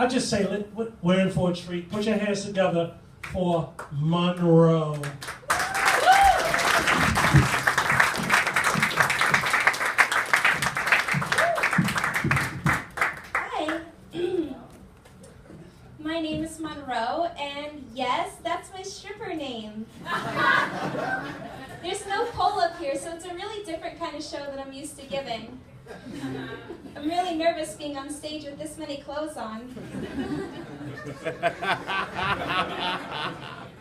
I just say, we're in for a treat. Put your hands together for Monroe. Hi. My name is Monroe, and yes, that's my stripper name. There's no pole up here, so it's a really different kind of show that I'm used to giving. I'm really nervous being on stage with this many clothes on.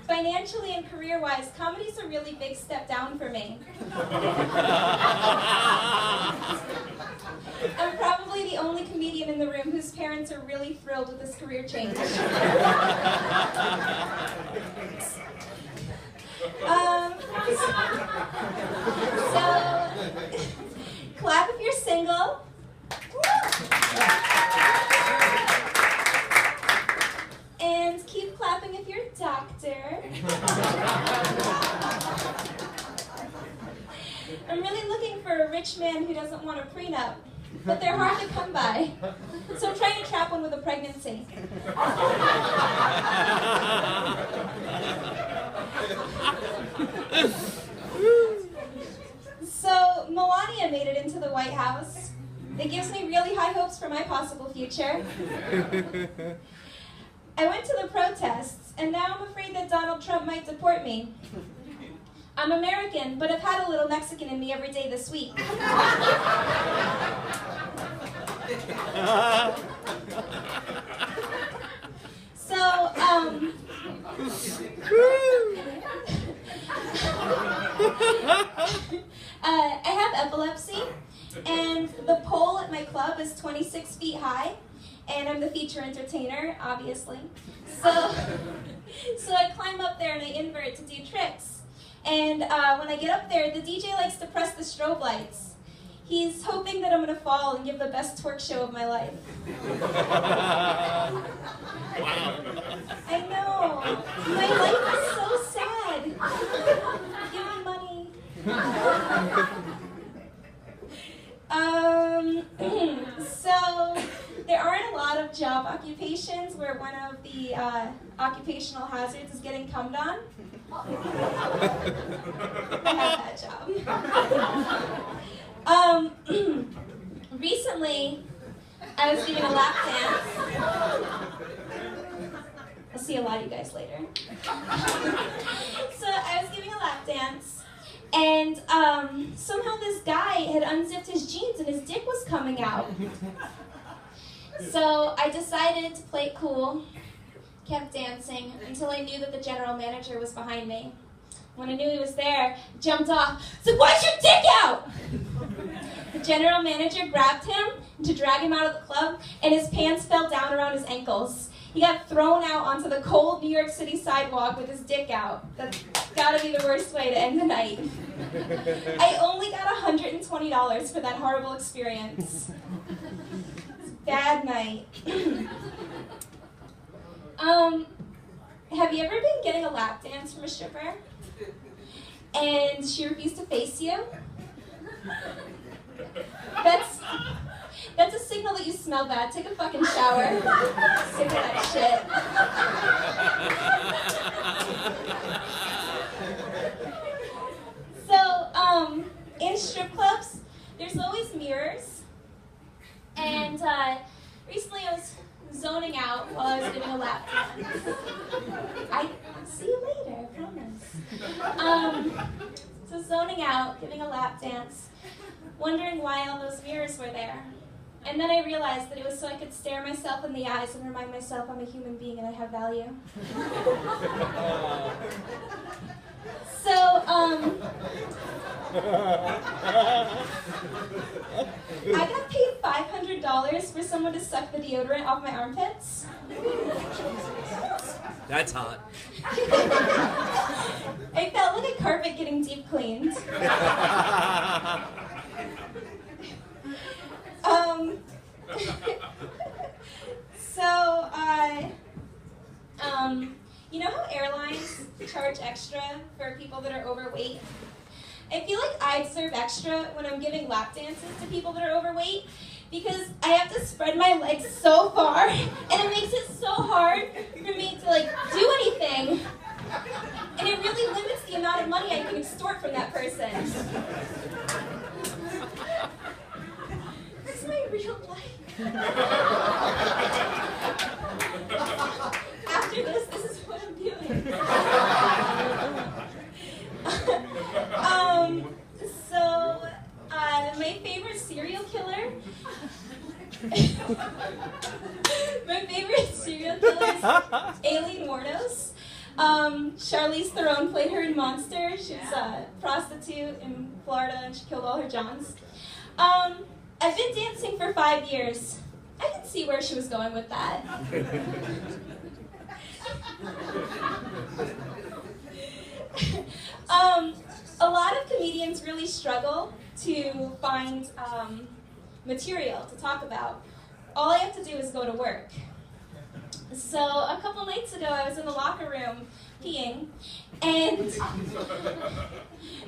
Financially and career-wise, comedy's a really big step down for me. I'm probably the only comedian in the room whose parents are really thrilled with this career change. So, clap if you're single. And keep clapping if you're a doctor. I'm really looking for a rich man who doesn't want a prenup, but they're hard to come by. So I'm trying to trap one with a pregnancy. So Melania made it into the White House. It gives me really high hopes for my possible future. I went to the protests, and now I'm afraid that Donald Trump might deport me. I'm American, but I've had a little Mexican in me every day this week. So, I have epilepsy, and the pole at my club is 26 feet high, and I'm the feature entertainer, obviously. So I climb up there and I invert to do tricks. And when I get up there, the DJ likes to press the strobe lights. He's hoping that I'm gonna fall and give the best twerk show of my life. Wow. I know. My life is so sad. Give me money. So there aren't a lot of job occupations where one of the occupational hazards is getting cummed on. I have that job. Recently, I was giving a lap dance. I'll see a lot of you guys later. So I was giving a lap dance, and somehow this guy had unzipped his jeans and his dick was coming out. So I decided to play it cool, kept dancing until I knew that the general manager was behind me. When I knew he was there, I jumped off. So why's your dick out? The general manager grabbed him to drag him out of the club, and his pants fell down around his ankles. He got thrown out onto the cold New York City sidewalk with his dick out. That's gotta be the worst way to end the night. I only got $120 for that horrible experience. It's a bad night. Have you ever been getting a lap dance from a stripper and she refused to face you? That's a signal that you smell bad. Take a fucking shower. Sick of that shit. So, in strip clubs, there's always mirrors. And recently I was zoning out while I was giving a lap dance. I'll see you later, I promise. So zoning out, giving a lap dance, wondering why all those mirrors were there. And then I realized that it was so I could stare myself in the eyes and remind myself I'm a human being and I have value. So, I got paid $500 for someone to suck the deodorant off my armpits. That's hot. I felt like a carpet getting deep cleaned. You know how airlines charge extra for people that are overweight? I feel like I deserve extra when I'm giving lap dances to people that are overweight because I have to spread my legs so far and it makes it Aileen Warnos. Charlize Theron played her in Monster. She's a prostitute in Florida and she killed all her Johns. I've been dancing for 5 years. I can see where she was going with that. A lot of comedians really struggle to find material to talk about. All I have to do is go to work. So a couple nights ago, I was in the locker room peeing, and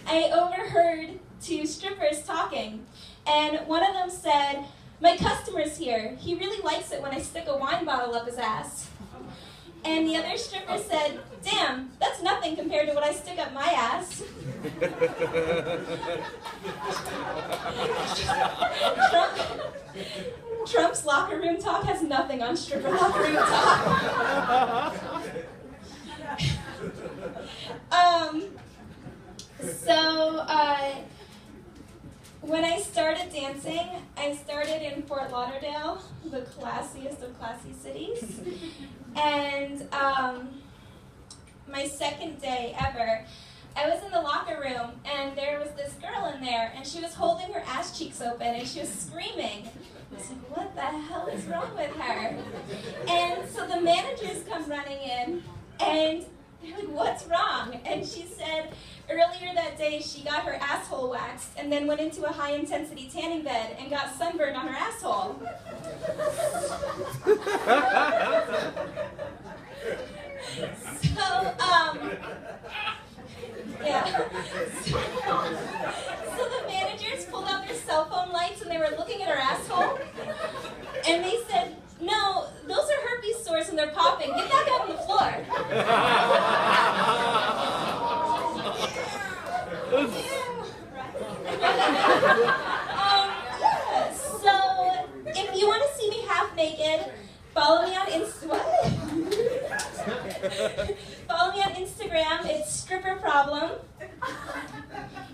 I overheard two strippers talking, and one of them said, "My customer's here. He really likes it when I stick a wine bottle up his ass." And the other stripper said, "Damn, that's nothing compared to what I stick up my ass." Trump's locker room talk has nothing on stripper locker room talk. When I started dancing, I started in Fort Lauderdale, the classiest of classy cities. And my second day ever, I was in the locker room, and there was this girl in there, and she was holding her ass cheeks open, and she was screaming. I was like, what the hell is wrong with her? And so the managers come running in, and they're like, what's wrong? And she said, earlier that day, she got her asshole waxed, and then went into a high-intensity tanning bed, and got sunburned on her asshole. So the managers pulled out their cell phone lights and they were looking at her asshole, and they said, "No, those are herpes sores and they're popping. Get back out on the floor." So if you want to see me half naked, follow me on Follow me on Instagram. It's Stripper Problem.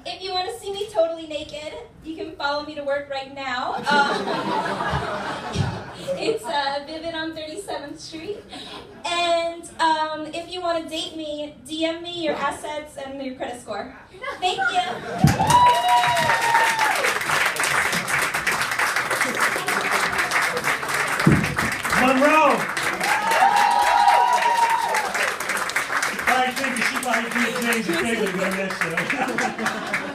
If you want to see me totally naked, you can follow me to work right now. It's Vivid on 37th Street. And if you want to date me, DM me your assets and your credit score. Thank you. Monroe! I think she might be James Quigley on that show.